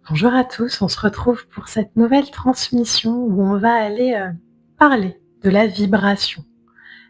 Bonjour à tous, on se retrouve pour cette nouvelle transmission où on va aller parler de la vibration.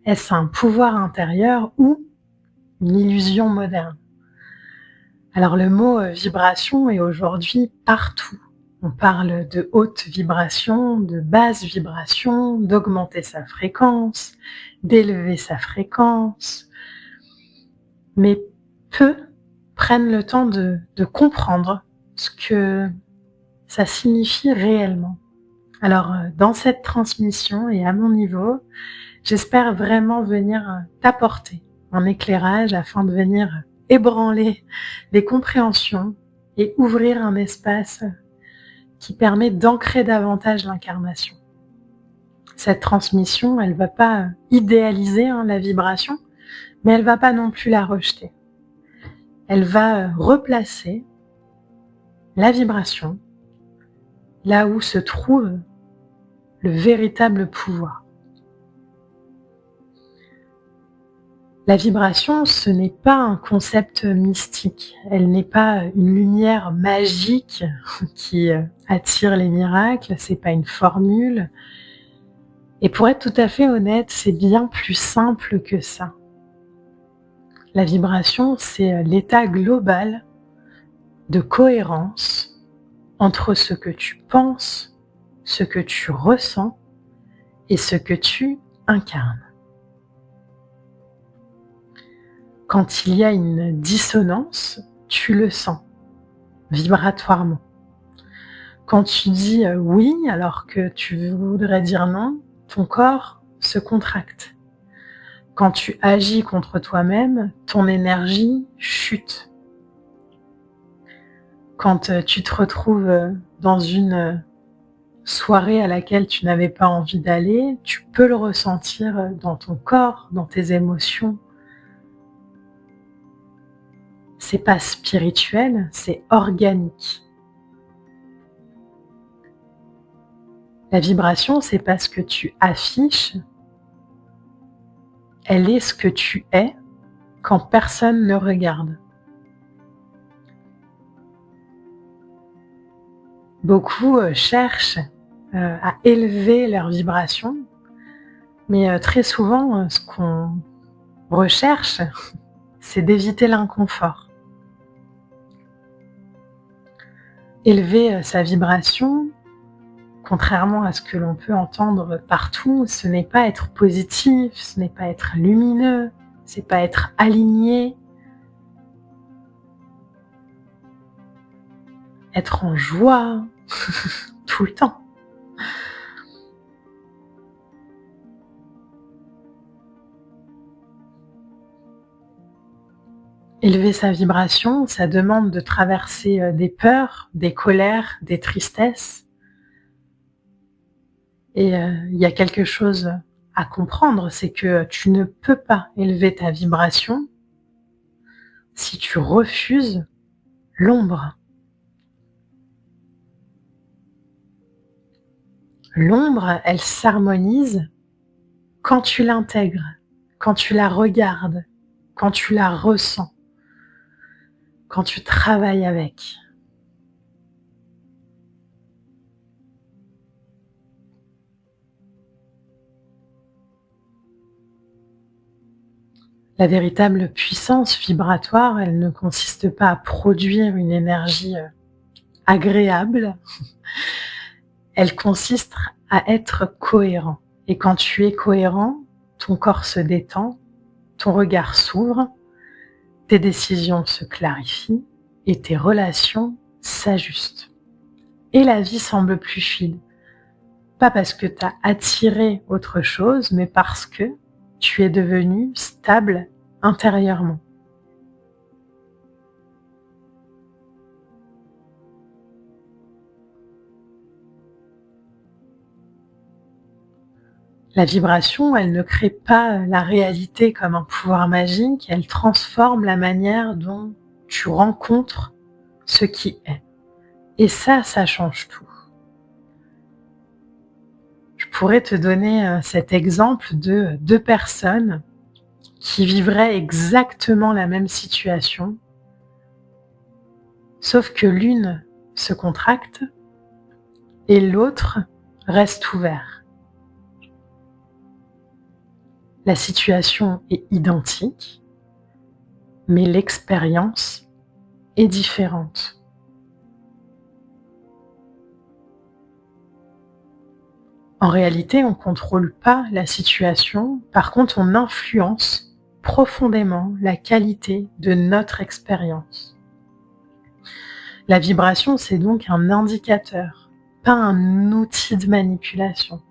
Est-ce un pouvoir intérieur ou une illusion moderne? Alors le mot vibration est aujourd'hui partout. On parle de haute vibration, de basse vibration, d'augmenter sa fréquence, d'élever sa fréquence. Mais peu prennent le temps de comprendre ce que ça signifie réellement. Alors, dans cette transmission et à mon niveau, j'espère vraiment venir t'apporter un éclairage afin de venir ébranler les compréhensions et ouvrir un espace qui permet d'ancrer davantage l'incarnation. Cette transmission, elle ne va pas idéaliser la vibration, mais elle ne va pas non plus la rejeter. Elle va replacer la vibration là où se trouve le véritable pouvoir. La vibration, ce n'est pas un concept mystique, elle n'est pas une lumière magique qui attire les miracles, c'est pas une formule. Et pour être tout à fait honnête, c'est bien plus simple que ça. La vibration, c'est l'état global de cohérence entre ce que tu penses, ce que tu ressens et ce que tu incarnes. Quand il y a une dissonance, tu le sens vibratoirement. Quand tu dis oui alors que tu voudrais dire non, ton corps se contracte. Quand tu agis contre toi-même, ton énergie chute. Quand tu te retrouves dans une soirée à laquelle tu n'avais pas envie d'aller, tu peux le ressentir dans ton corps, dans tes émotions. C'est pas spirituel, c'est organique. La vibration, c'est pas ce que tu affiches, elle est ce que tu es quand personne ne regarde. Beaucoup cherchent à élever leur vibration, mais très souvent, ce qu'on recherche, c'est d'éviter l'inconfort. Élever sa vibration, contrairement à ce que l'on peut entendre partout, ce n'est pas être positif, ce n'est pas être lumineux, c'est pas être aligné, être en joie tout le temps. Élever sa vibration, ça demande de traverser des peurs, des colères, des tristesses. Et il y a quelque chose à comprendre, c'est que tu ne peux pas élever ta vibration si tu refuses l'ombre. L'ombre, elle s'harmonise quand tu l'intègres, quand tu la regardes, quand tu la ressens, quand tu travailles avec. La véritable puissance vibratoire, elle ne consiste pas à produire une énergie agréable, elle consiste à être cohérent. Et quand tu es cohérent, ton corps se détend, ton regard s'ouvre, tes décisions se clarifient et tes relations s'ajustent. Et la vie semble plus fluide. Pas parce que tu as attiré autre chose, mais parce que tu es devenu stable intérieurement. La vibration, elle ne crée pas la réalité comme un pouvoir magique, elle transforme la manière dont tu rencontres ce qui est. Et ça change tout. Je pourrais te donner cet exemple de deux personnes qui vivraient exactement la même situation, sauf que l'une se contracte et l'autre reste ouvert. La situation est identique, mais l'expérience est différente. En réalité, on ne contrôle pas la situation, par contre, on influence profondément la qualité de notre expérience. La vibration, c'est donc un indicateur, pas un outil de manipulation.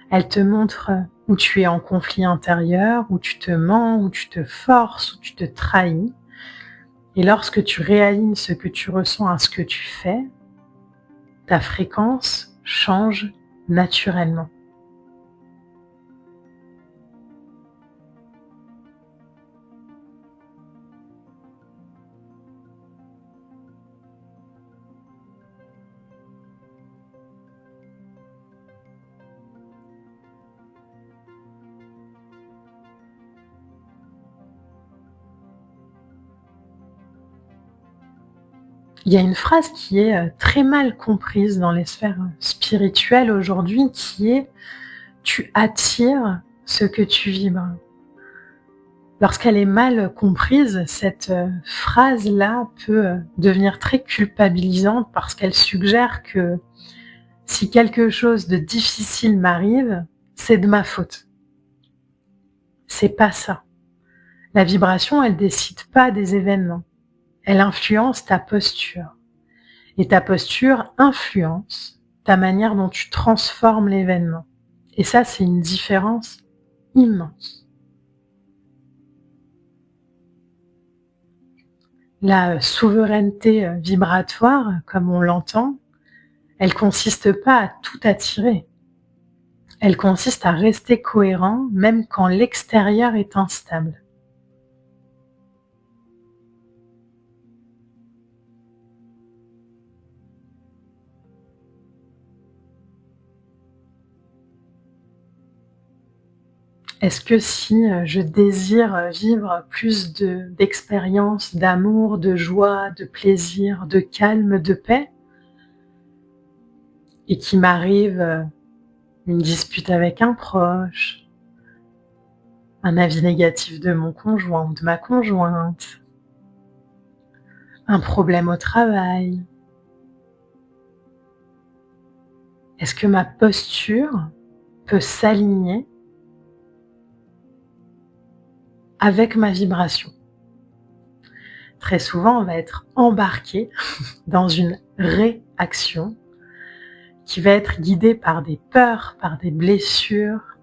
Elle te montre où tu es en conflit intérieur, où tu te mens, où tu te forces, où tu te trahis. Et lorsque tu réalignes ce que tu ressens à ce que tu fais, ta fréquence change naturellement. Il y a une phrase qui est très mal comprise dans les sphères spirituelles aujourd'hui qui est « tu attires ce que tu vibres ». Lorsqu'elle est mal comprise, cette phrase-là peut devenir très culpabilisante parce qu'elle suggère que si quelque chose de difficile m'arrive, c'est de ma faute. C'est pas ça. La vibration, elle décide pas des événements. Elle influence ta posture. Et ta posture influence ta manière dont tu transformes l'événement. Et ça, c'est une différence immense. La souveraineté vibratoire, comme on l'entend, elle consiste pas à tout attirer. Elle consiste à rester cohérent même quand l'extérieur est instable. Est-ce que si je désire vivre plus d'expériences, d'amour, de joie, de plaisir, de calme, de paix, et qu'il m'arrive une dispute avec un proche, un avis négatif de mon conjoint ou de ma conjointe, un problème au travail, est-ce que ma posture peut s'aligner avec ma vibration? Très souvent, on va être embarqué dans une réaction qui va être guidée par des peurs, par des blessures,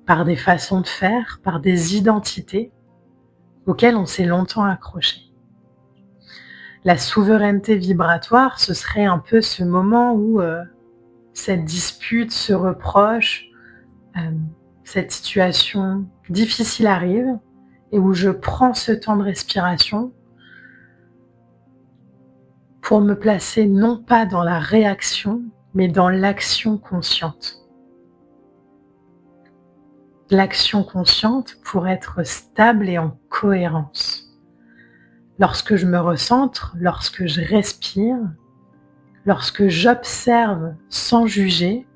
par des façons de faire, par des identités auxquelles on s'est longtemps accroché. La souveraineté vibratoire, ce serait un peu ce moment où cette dispute, ce reproche, cette situation difficile arrive et où je prends ce temps de respiration pour me placer non pas dans la réaction, mais dans l'action consciente. L'action consciente pour être stable et en cohérence. Lorsque je me recentre, lorsque je respire, lorsque j'observe sans juger,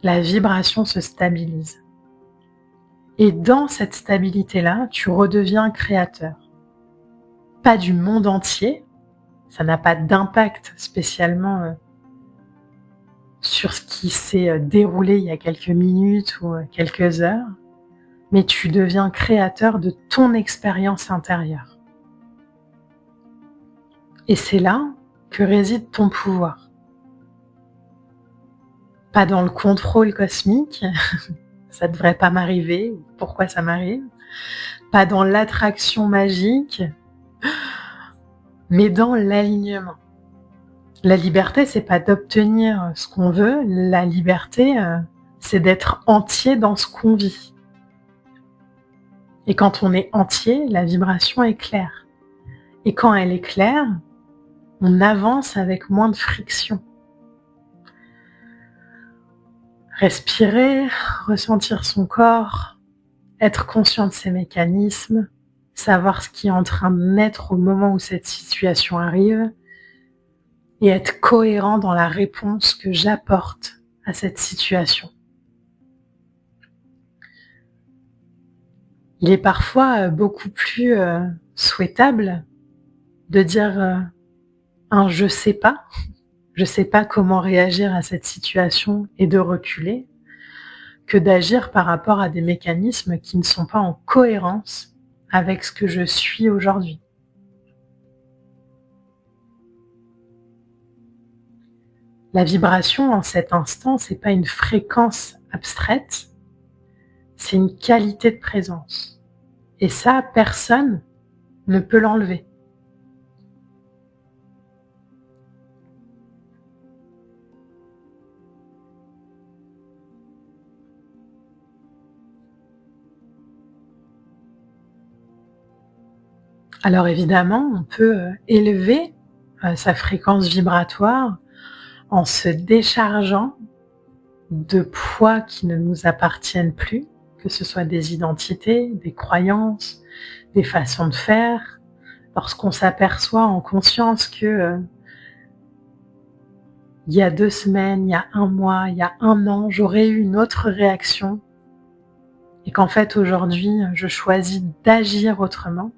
la vibration se stabilise. Et dans cette stabilité-là, tu redeviens créateur. Pas du monde entier, ça n'a pas d'impact spécialement sur ce qui s'est déroulé il y a quelques minutes ou quelques heures, mais tu deviens créateur de ton expérience intérieure. Et c'est là que réside ton pouvoir. Pas dans le contrôle cosmique, ça devrait pas m'arriver, pourquoi ça m'arrive, pas dans l'attraction magique, mais dans l'alignement. La liberté, c'est pas d'obtenir ce qu'on veut, la liberté, c'est d'être entier dans ce qu'on vit. Et quand on est entier, la vibration est claire. Et quand elle est claire, on avance avec moins de friction. Respirer, ressentir son corps, être conscient de ses mécanismes, savoir ce qui est en train de naître au moment où cette situation arrive, et être cohérent dans la réponse que j'apporte à cette situation. Il est parfois beaucoup plus souhaitable de dire un je sais pas comment réagir à cette situation et de reculer, que d'agir par rapport à des mécanismes qui ne sont pas en cohérence avec ce que je suis aujourd'hui. La vibration en cet instant, c'est pas une fréquence abstraite, c'est une qualité de présence. Et ça, personne ne peut l'enlever. Alors évidemment, on peut élever sa fréquence vibratoire en se déchargeant de poids qui ne nous appartiennent plus, que ce soit des identités, des croyances, des façons de faire. Lorsqu'on s'aperçoit en conscience que il y a 2 semaines, il y a 1 mois, il y a 1 an, j'aurais eu une autre réaction et qu'en fait aujourd'hui, je choisis d'agir autrement,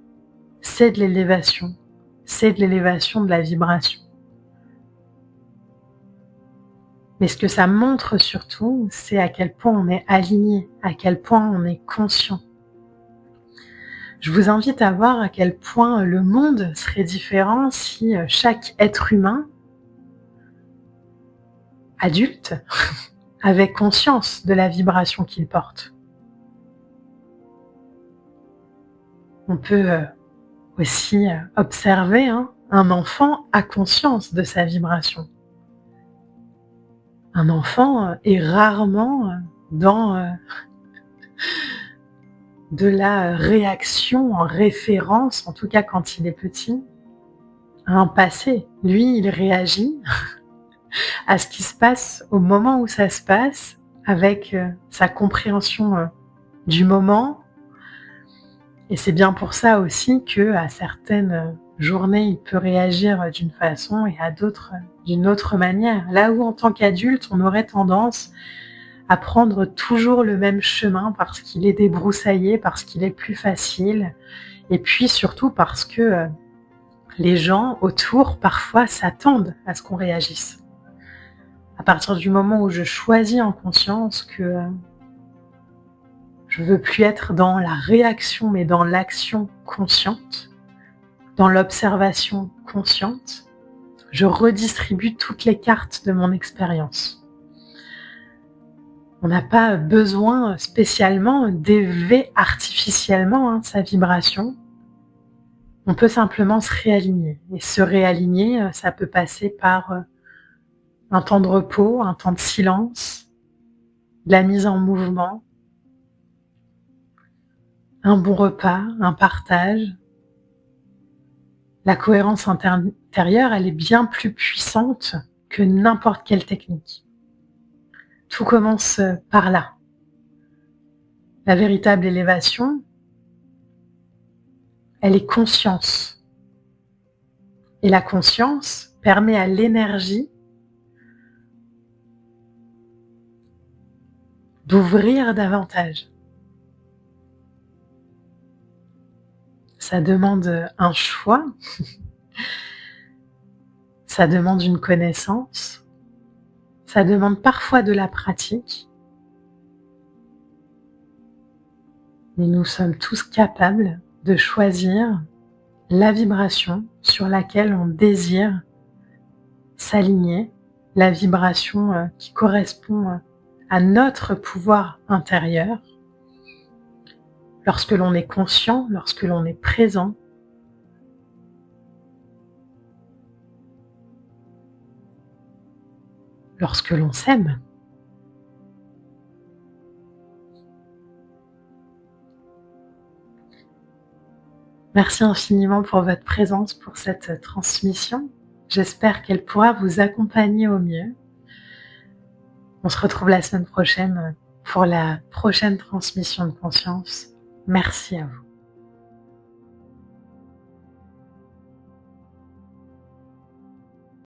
c'est de l'élévation de la vibration. Mais ce que ça montre surtout, c'est à quel point on est aligné, à quel point on est conscient. Je vous invite à voir à quel point le monde serait différent si chaque être humain, adulte, avait conscience de la vibration qu'il porte. On peut aussi observer un enfant a conscience de sa vibration. Un enfant est rarement dans de la réaction en référence, en tout cas quand il est petit, à un passé. Lui, il réagit à ce qui se passe au moment où ça se passe, avec sa compréhension du moment. Et c'est bien pour ça aussi que à certaines journées, il peut réagir d'une façon et à d'autres d'une autre manière. Là où en tant qu'adulte, on aurait tendance à prendre toujours le même chemin parce qu'il est débroussaillé, parce qu'il est plus facile, et puis surtout parce que les gens autour parfois s'attendent à ce qu'on réagisse. À partir du moment où je choisis en conscience que je veux plus être dans la réaction mais dans l'action consciente, dans l'observation consciente, je redistribue toutes les cartes de mon expérience. On n'a pas besoin spécialement d'élever artificiellement sa vibration. On peut simplement se réaligner. Et se réaligner, ça peut passer par un temps de repos, un temps de silence, de la mise en mouvement, un bon repas, un partage. La cohérence intérieure, elle est bien plus puissante que n'importe quelle technique. Tout commence par là. La véritable élévation, elle est conscience. Et la conscience permet à l'énergie d'ouvrir davantage. Ça demande un choix, ça demande une connaissance, ça demande parfois de la pratique, mais nous sommes tous capables de choisir la vibration sur laquelle on désire s'aligner, la vibration qui correspond à notre pouvoir intérieur. Lorsque l'on est conscient, lorsque l'on est présent, lorsque l'on s'aime. Merci infiniment pour votre présence, pour cette transmission. J'espère qu'elle pourra vous accompagner au mieux. On se retrouve la semaine prochaine pour la prochaine transmission de conscience. Merci à vous.